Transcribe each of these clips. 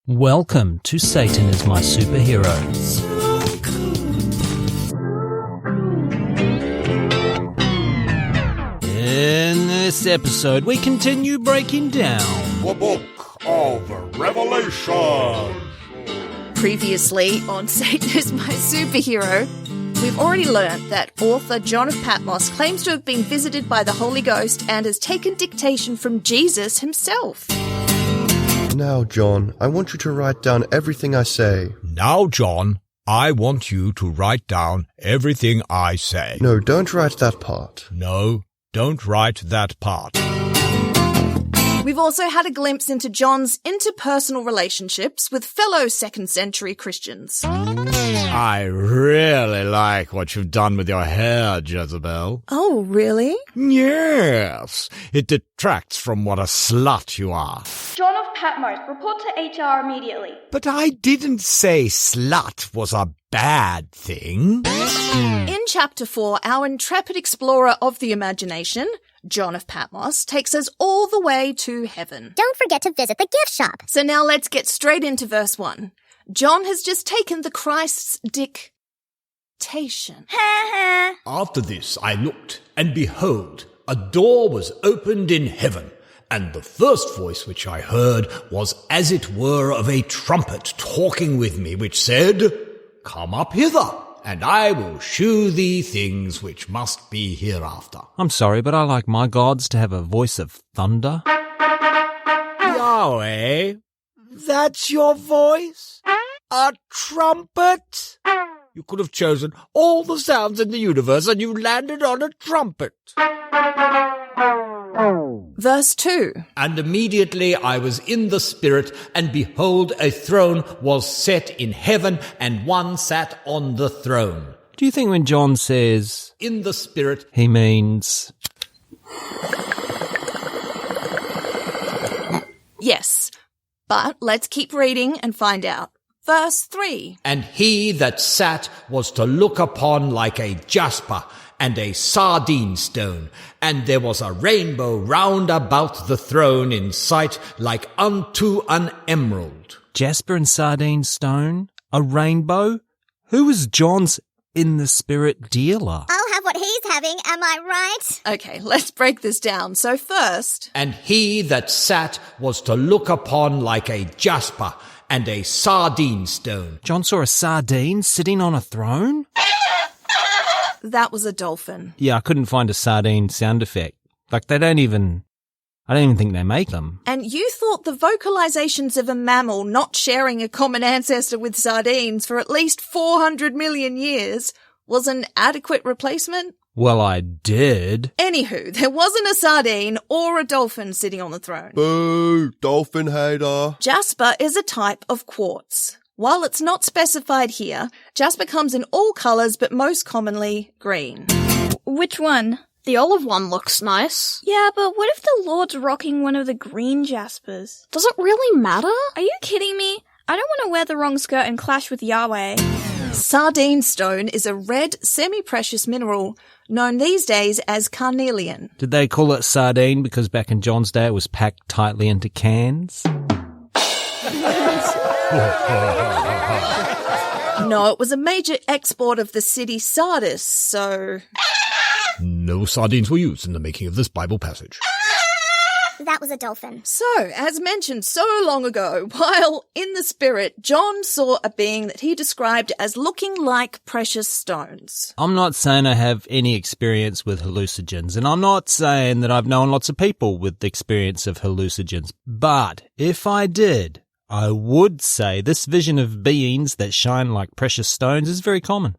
Welcome to Satan is My Superhero. In this episode, we continue breaking down the Book of Revelation. Previously on Satan is My Superhero, we've already learnt that author John of Patmos claims to have been visited by the Holy Ghost and has taken dictation from Jesus himself. Now, John, I want you to write down everything I say. Now, John, I want you to write down everything I say. No, don't write that part. No, don't write that part. We've also had a glimpse into John's interpersonal relationships with fellow second-century Christians. I really like what you've done with your hair, Jezebel. Oh, really? Yes, it detracts from what a slut you are. John of Patmos, report to HR immediately. But I didn't say slut was a bad thing. In Chapter 4, our intrepid explorer of the imagination, John of Patmos, takes us all the way to heaven. Don't forget to visit the gift shop. So now let's get straight into verse 1. John has just taken the Christ's dictation. After this I looked, and behold, a door was opened in heaven, and the first voice which I heard was as it were of a trumpet talking with me, which said, Come up hither, and I will shew thee things which must be hereafter. I'm sorry, but I like my gods to have a voice of thunder. Yahweh, that's your voice? A trumpet? You could have chosen all the sounds in the universe and you landed on a trumpet. Verse 2. And immediately I was in the Spirit, and behold, a throne was set in heaven, and one sat on the throne. Do you think when John says In the Spirit, he means... Yes, but let's keep reading and find out. Verse 3. and he that sat was to look upon like a jasper and a sardine stone, and there was a rainbow round about the throne in sight like unto an emerald. Jasper and sardine stone? A rainbow? Who was John's in the spirit dealer? I'll have what he's having, am I right? Okay, let's break this down. So first, And he that sat was to look upon like a jasper and a sardine stone. John saw a sardine sitting on a throne? that was a dolphin. Yeah, I couldn't find a sardine sound effect. Like, I don't even think they make them. And you thought the vocalizations of a mammal not sharing a common ancestor with sardines for at least 400 million years was an adequate replacement? Well, I did. Anywho, there wasn't a sardine or a dolphin sitting on the throne. Boo, dolphin hater. Jasper is a type of quartz. While it's not specified here, jasper comes in all colours but most commonly green. Which one? The olive one looks nice. Yeah, but what if the Lord's rocking one of the green jaspers? Does it really matter? Are you kidding me? I don't want to wear the wrong skirt and clash with Yahweh. Sardine stone is a red, semi-precious mineral known these days as carnelian. Did they call it sardine because back in John's day it was packed tightly into cans? No, it was a major export of the city Sardis, so... No sardines were used in the making of this Bible passage. That was a dolphin. So, as mentioned so long ago, while in the spirit, John saw a being that he described as looking like precious stones. I'm not saying I have any experience with hallucinogens, and I'm not saying that I've known lots of people with the experience of hallucinogens, but if I did, I would say this vision of beings that shine like precious stones is very common.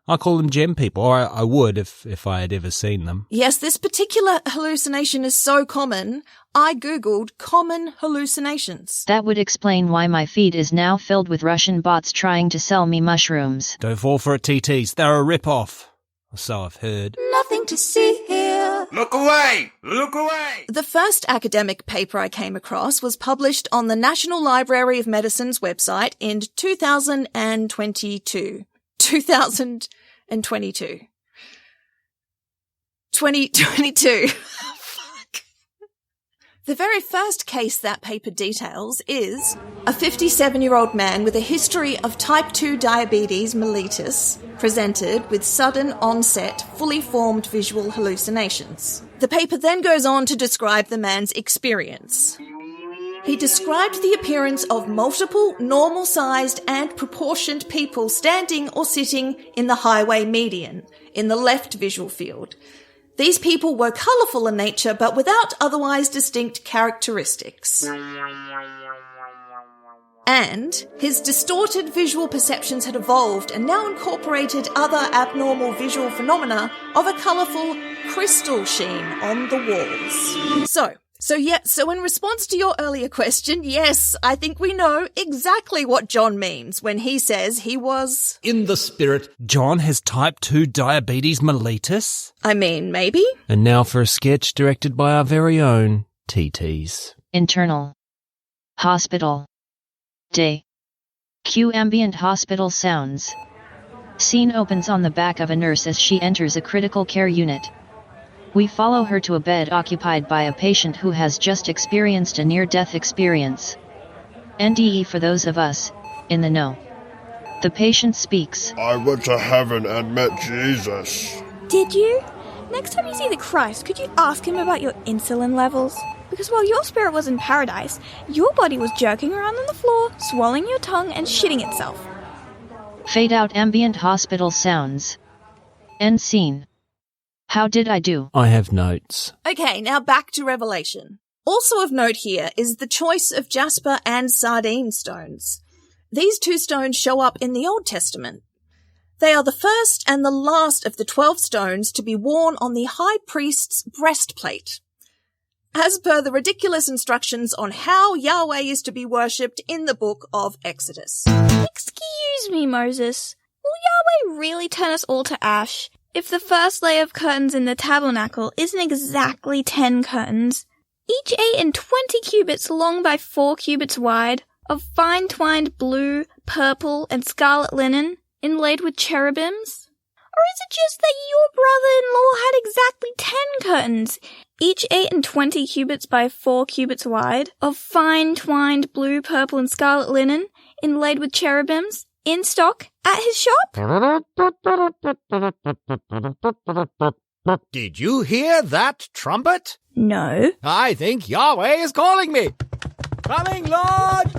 I call them gem people, or I would if I had ever seen them. Yes, this particular hallucination is so common, I googled common hallucinations. That would explain why my feed is now filled with Russian bots trying to sell me mushrooms. Don't fall for it, TTs. They're a rip-off. Or so I've heard. Nothing to see here. Look away! Look away! The first academic paper I came across was published on the National Library of Medicine's website in 2022. 2022. Fuck. The very first case that paper details is a 57-year-old man with a history of type 2 diabetes mellitus presented with sudden onset, fully formed visual hallucinations. The paper then goes on to describe the man's experience. He described the appearance of multiple, normal-sized and proportioned people standing or sitting in the highway median, in the left visual field. These people were colourful in nature, but without otherwise distinct characteristics. And his distorted visual perceptions had evolved and now incorporated other abnormal visual phenomena of a colourful crystal sheen on the walls. So in response to your earlier question, yes, I think we know exactly what John means when he says he was... in the spirit. John has type 2 diabetes mellitus? I mean, maybe? And now for a sketch directed by our very own TTs. Internal. Hospital. Day. Cue ambient hospital sounds. Scene opens on the back of a nurse as she enters a critical care unit. We follow her to a bed occupied by a patient who has just experienced a near-death experience. NDE for those of us in the know. The patient speaks. I went to heaven and met Jesus. Did you? Next time you see the Christ, could you ask him about your insulin levels? Because while your spirit was in paradise, your body was jerking around on the floor, swallowing your tongue and shitting itself. Fade out ambient hospital sounds. End scene. How did I do? I have notes. Okay, now back to Revelation. Also of note here is the choice of jasper and sardine stones. These two stones show up in the Old Testament. They are the first and the last of the 12 stones to be worn on the high priest's breastplate, as per the ridiculous instructions on how Yahweh is to be worshipped in the book of Exodus. Excuse me, Moses. Will Yahweh really turn us all to ash? If the first layer of curtains in the tabernacle isn't exactly 10 curtains, each 8 and 20 cubits long by 4 cubits wide, of fine twined blue, purple, and scarlet linen, inlaid with cherubims? Or is it just that your brother-in-law had exactly 10 curtains, each 8 and 20 cubits by 4 cubits wide, of fine twined blue, purple, and scarlet linen, inlaid with cherubims, in stock at his shop? Did you hear that trumpet? No. I think Yahweh is calling me. Coming, Lord!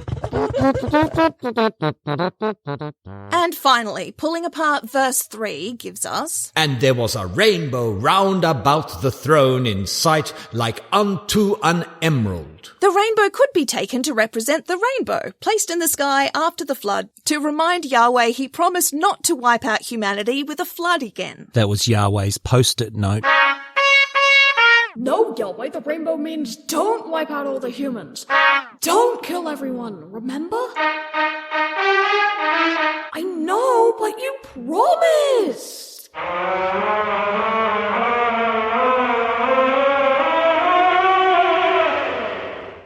And finally, pulling apart verse 3 gives us... And there was a rainbow round about the throne in sight like unto an emerald. The rainbow could be taken to represent the rainbow, placed in the sky after the flood, to remind Yahweh he promised not to wipe out humanity with a flood again. That was Yahweh's post-it note. No, Yahweh, the rainbow means don't wipe out all the humans. Don't kill everyone, remember? I know, but you promised!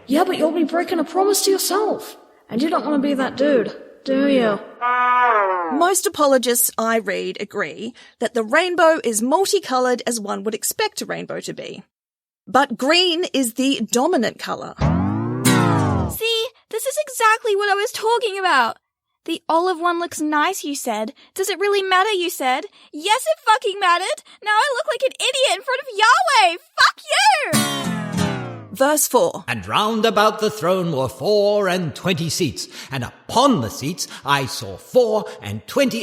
Yeah, but you'll be breaking a promise to yourself. And you don't want to be that dude, do you? Most apologists I read agree that the rainbow is multicoloured as one would expect a rainbow to be. But green is the dominant colour. See, this is exactly what I was talking about. The olive one looks nice, you said. Does it really matter, you said? Yes, it fucking mattered. Now I look like an idiot in front of Yahweh. Fuck you! Verse 4. And round about the throne were 24 seats, and upon the seats I saw 24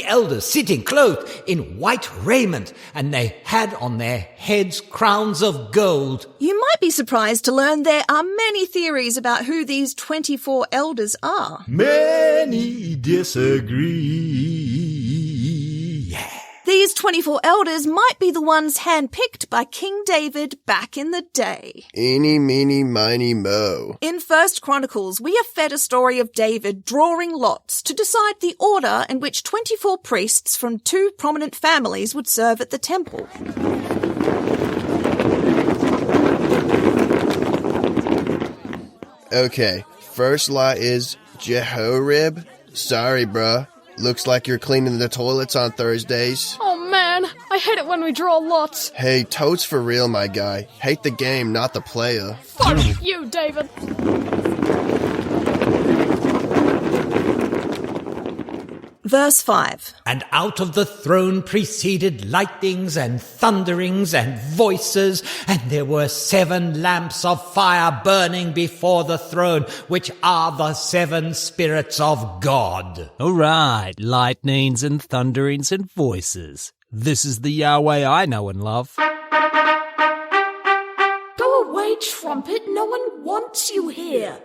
elders sitting clothed in white raiment, and they had on their heads crowns of gold. You might be surprised to learn there are many theories about who these 24 elders are. Many disagree. These 24 elders might be the ones handpicked by King David back in the day. Eeny, meeny, miny, mo. In 1 Chronicles, we are fed a story of David drawing lots to decide the order in which 24 priests from 2 prominent families would serve at the temple. Okay, first lie is Jehoram. Sorry, bruh. Looks like you're cleaning the toilets on Thursdays. Oh man, I I hate it when we draw lots. Hey, totes for real, my guy. Hate the game, not the player. Fuck you, David. Verse 5. And out of the throne proceeded lightnings and thunderings and voices, and there were 7 lamps of fire burning before the throne, which are the 7 spirits of God. All right, lightnings and thunderings and voices. This is the Yahweh I know and love. Go away, trumpet. No one wants you here.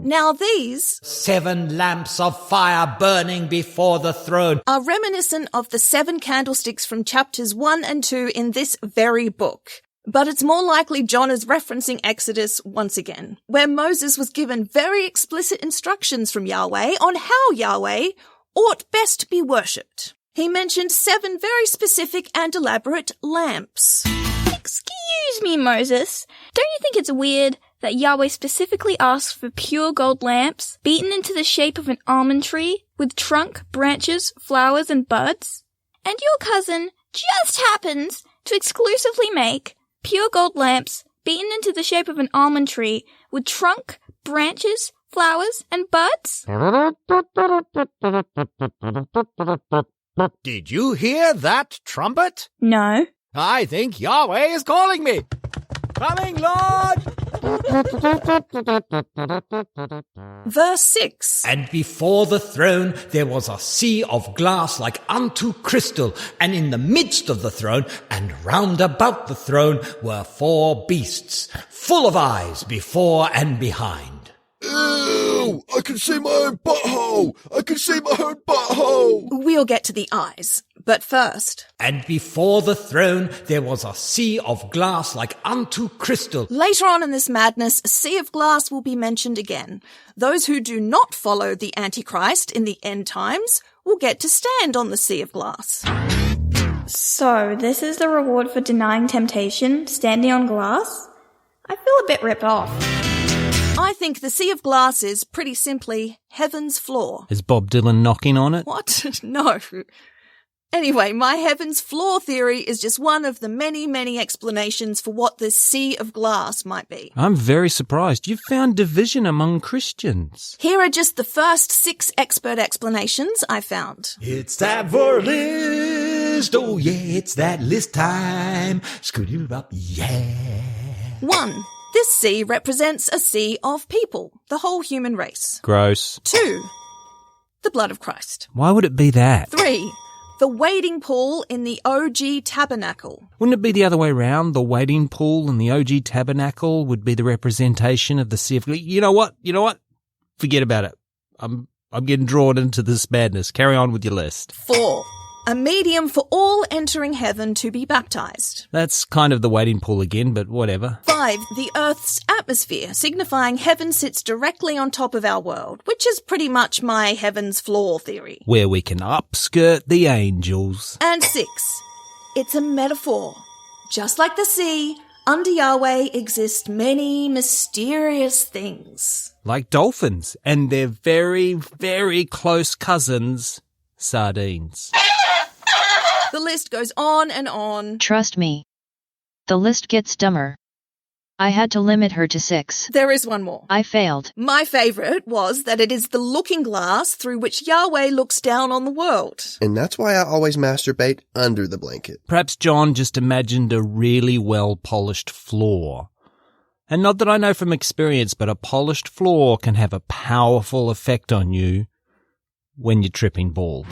Now these 7 lamps of fire burning before the throne are reminiscent of the 7 candlesticks from chapters 1 and 2 in this very book. But it's more likely John is referencing Exodus once again, where Moses was given very explicit instructions from Yahweh on how Yahweh ought best be worshipped. He mentioned 7 very specific and elaborate lamps. Excuse me, Moses. Don't you think it's weird that Yahweh specifically asks for pure gold lamps, beaten into the shape of an almond tree, with trunk, branches, flowers, and buds? And your cousin just happens to exclusively make pure gold lamps, beaten into the shape of an almond tree, with trunk, branches, flowers, and buds? Did you hear that trumpet? No. I think Yahweh is calling me. Coming, Lord! Verse 6. And before the throne there was a sea of glass like unto crystal, and in the midst of the throne and round about the throne were 4 beasts, full of eyes before and behind. Ew! I can see my own butthole! I can see my own butthole! We'll get to the eyes, but first. And before the throne there was a sea of glass like unto crystal. Later on in this madness, a sea of glass will be mentioned again. Those who do not follow the Antichrist in the end times will get to stand on the sea of glass. So, this is the reward for denying temptation, standing on glass? I feel a bit ripped off. I think the sea of glass is, pretty simply, heaven's floor. Is Bob Dylan knocking on it? What? No. Anyway, my heaven's floor theory is just one of the many, many explanations for what this sea of glass might be. I'm very surprised. You've found division among Christians. Here are just the first 6 expert explanations I found. It's time for a list. Oh yeah, it's that list time. Scooty up, yeah. 1. This sea represents a sea of people, the whole human race. Gross. 2. The blood of Christ. Why would it be that? 3. The wading pool in the OG tabernacle. Wouldn't it be the other way round? The wading pool in the OG tabernacle would be the representation of the sea of... You know what? Forget about it. I'm getting drawn into this madness. Carry on with your list. 4. A medium for all entering heaven to be baptized. That's kind of the wading pool again, but whatever. 5. The Earth's atmosphere, signifying heaven sits directly on top of our world, which is pretty much my heaven's floor theory. Where we can upskirt the angels. And 6. It's a metaphor. Just like the sea, under Yahweh exist many mysterious things. Like dolphins, and their very, very close cousins, sardines. The list goes on and on. Trust me. The list gets dumber. I had to limit her to 6. There is one more. I failed. My favourite was that it is the looking glass through which Yahweh looks down on the world. And that's why I always masturbate under the blanket. Perhaps John just imagined a really well-polished floor. And not that I know from experience, but a polished floor can have a powerful effect on you when you're tripping balls.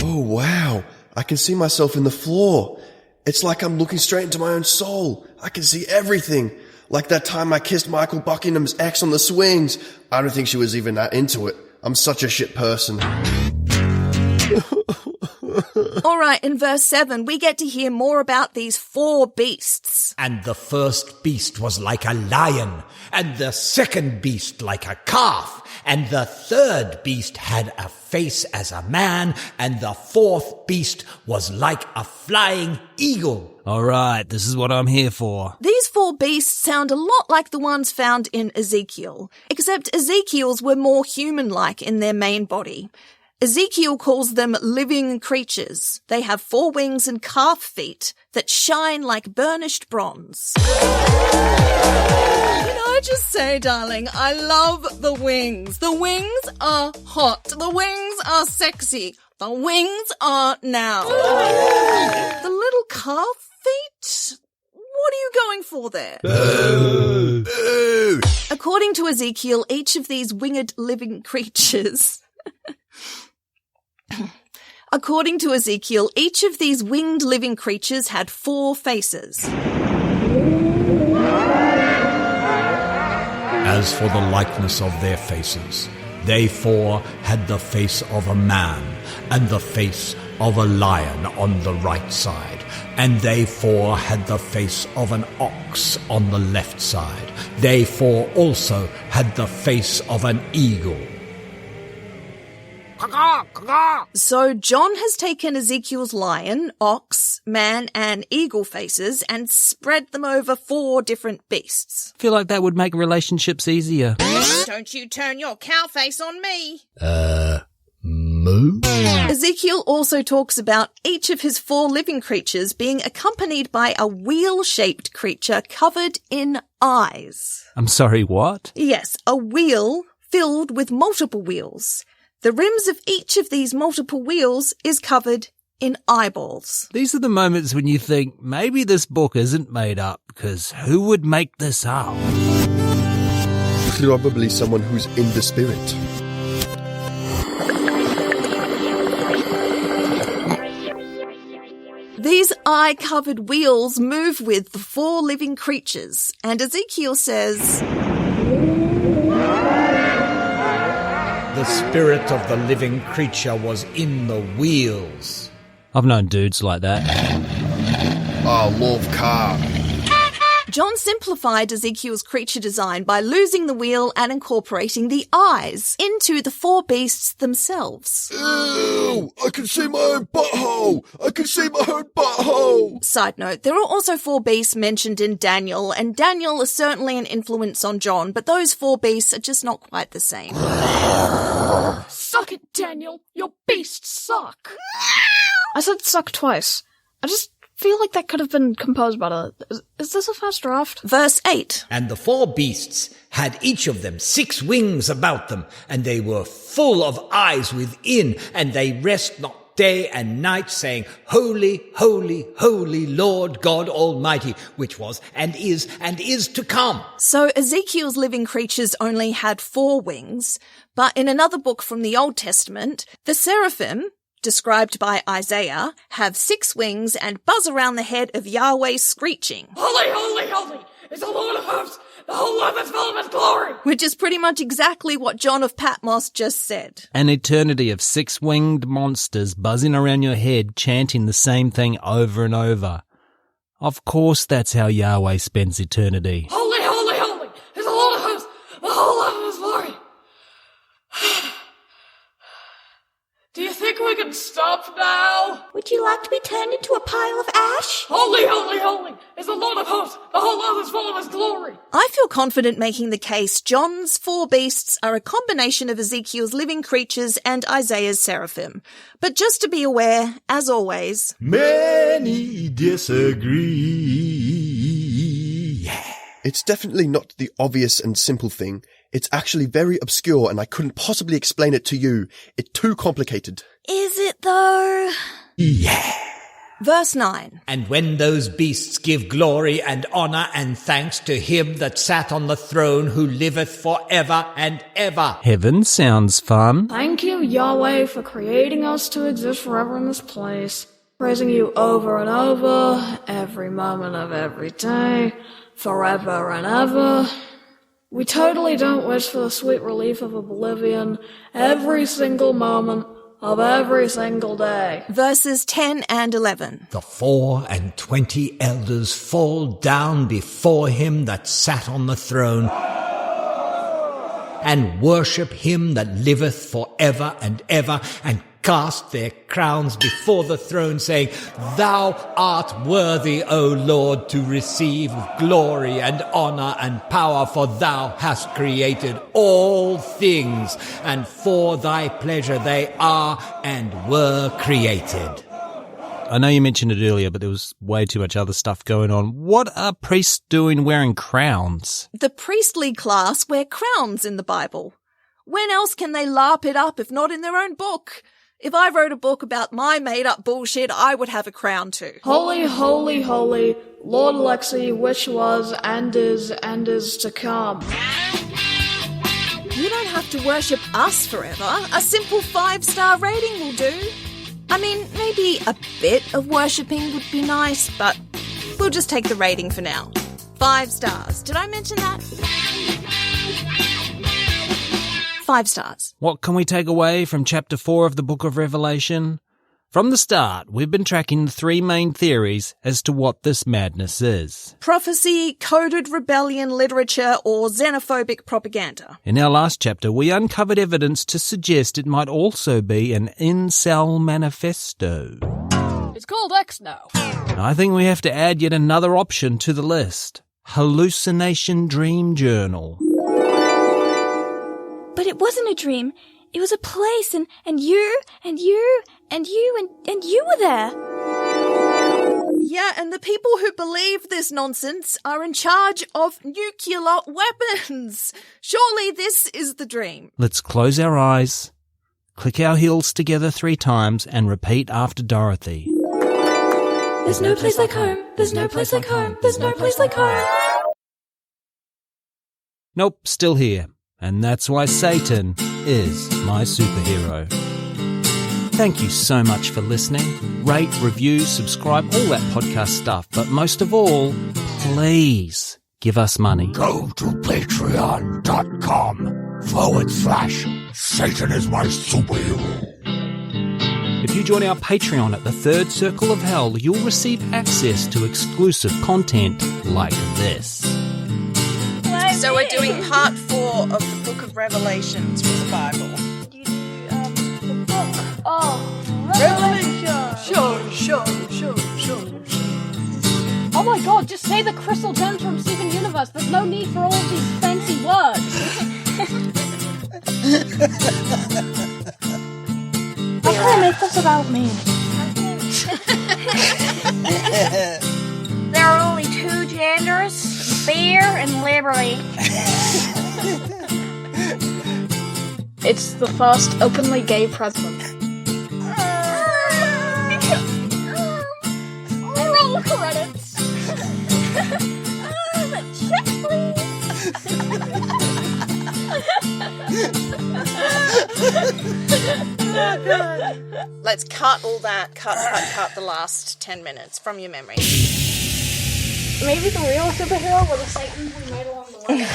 Oh, wow. I can see myself in the floor. It's like I'm looking straight into my own soul. I can see everything. Like that time I kissed Michael Buckingham's ex on the swings. I don't think she was even that into it. I'm such a shit person. All right, in verse 7, we get to hear more about these 4 beasts. And the first beast was like a lion, and the second beast like a calf, and the third beast had a face as a man, and the fourth beast was like a flying eagle. All right, this is what I'm here for. These 4 beasts sound a lot like the ones found in Ezekiel, except Ezekiel's were more human-like in their main body. Ezekiel calls them living creatures. They have 4 wings and calf feet that shine like burnished bronze. Can I just say, darling, I love the wings. The wings are hot. The wings are sexy. The wings are now. The little calf feet? What are you going for there? According to Ezekiel, each of these winged living creatures... According to Ezekiel, each of these winged living creatures had 4 faces. As for the likeness of their faces, they 4 had the face of a man, and the face of a lion on the right side, and they 4 had the face of an ox on the left side. They 4 also had the face of an eagle. So John has taken Ezekiel's lion, ox, man, and eagle faces and spread them over 4 different beasts. I feel like that would make relationships easier. Don't you turn your cow face on me. Moo? Ezekiel also talks about each of his 4 living creatures being accompanied by a wheel-shaped creature covered in eyes. I'm sorry, what? Yes, a wheel filled with multiple wheels. The rims of each of these multiple wheels is covered in eyeballs. These are the moments when you think, maybe this book isn't made up, because who would make this up? Probably someone who's in the spirit. These eye-covered wheels move with the 4 living creatures, and Ezekiel says... The spirit of the living creature was in the wheels. I've known dudes like that. I love car. John simplified Ezekiel's creature design by losing the wheel and incorporating the eyes into the 4 beasts themselves. Ew! I can see my own butthole! I can see my own butthole! Side note, there are also 4 beasts mentioned in Daniel, and Daniel is certainly an influence on John, but those 4 beasts are just not quite the same. Suck it, Daniel. Your beasts suck. I said suck twice. I just feel like that could have been composed better. Is this a fast draft? Verse 8. And the 4 beasts had each of them 6 wings about them, and they were full of eyes within, and they rest not day and night, saying, Holy, holy, holy Lord God Almighty, which was and is to come. So Ezekiel's living creatures only had 4 wings, but in another book from the Old Testament, the seraphim, described by Isaiah, have 6 wings and buzz around the head of Yahweh screeching. Holy, holy, holy is the Lord of hosts. The whole earth is full of his glory. Which is pretty much exactly what John of Patmos just said. An eternity of 6-winged monsters buzzing around your head, chanting the same thing over and over. Of course that's how Yahweh spends eternity. Holy, holy, holy is the Lord of hosts. The whole earth is glory. Do you think we can stop now? Would you like to be turned into a pile of ash? Holy, holy, holy is the Lord of hosts. The whole earth is full of his glory. I feel confident making the case John's 4 beasts are a combination of Ezekiel's living creatures and Isaiah's seraphim. But just to be aware, as always, Many disagree. It's definitely not the obvious and simple thing. It's actually very obscure and I couldn't possibly explain it to you. It's too complicated. Is it though? Yeah. Verse 9. And when those beasts give glory and honour and thanks to him that sat on the throne, who liveth for ever and ever. Heaven sounds fun. Thank you, Yahweh, for creating us to exist forever in this place. Praising you over and over, every moment of every day, forever and ever. We totally don't wish for the sweet relief of oblivion every single moment of every single day. Verses 10 and 11. The 24 elders fall down before him that sat on the throne, and worship him that liveth for ever and ever, and cast their crowns before the throne, saying, Thou art worthy, O Lord, to receive glory and honor and power, for thou hast created all things, and for thy pleasure they are and were created. I know you mentioned it earlier, but there was way too much other stuff going on. What are priests doing wearing crowns? The priestly class wear crowns in the Bible. When else can they larp it up if not in their own book? If I wrote a book about my made-up bullshit, I would have a crown too. Holy, holy, holy, Lord Alexi, which was and is to come. You don't have to worship us forever. A simple 5-star rating will do. I mean, maybe a bit of worshipping would be nice, but we'll just take the rating for now. 5 stars. Did I mention that? 5 stars. What can we take away from chapter 4 of the book of Revelation? From the start, we've been tracking the 3 main theories as to what this madness is. Prophecy, coded rebellion literature, or xenophobic propaganda. In our last chapter, we uncovered evidence to suggest it might also be an incel manifesto. It's called X now. I think we have to add yet another option to the list. Hallucination Dream Journal. But it wasn't a dream. It was a place, and you were there. Yeah, and the people who believe this nonsense are in charge of nuclear weapons. Surely this is the dream. Let's close our eyes, click our heels together 3 times, and repeat after Dorothy. There's no place like home. There's no place like home. There's no place like home. Nope, still here. And that's why Satan is my superhero. Thank you so much for listening. Rate, review, subscribe, all that podcast stuff. But most of all, please give us money. Go to patreon.com/Satan is my superhero. If you join our Patreon at the Third Circle of Hell, you'll receive access to exclusive content like this. So we're doing part 4 of the book of Revelations from the Bible. The book of Revelation. Sure. Oh my god, just say the crystal gems from Steven Universe. There's no need for all of these fancy words. How can I make this about me? There are only 2 genders, fear and liberty. It's the first openly gay president. Roll credits. Check, please. Let's cut all that. Cut the last 10 minutes from your memory. Maybe the real superhero were the Satans we made along the way.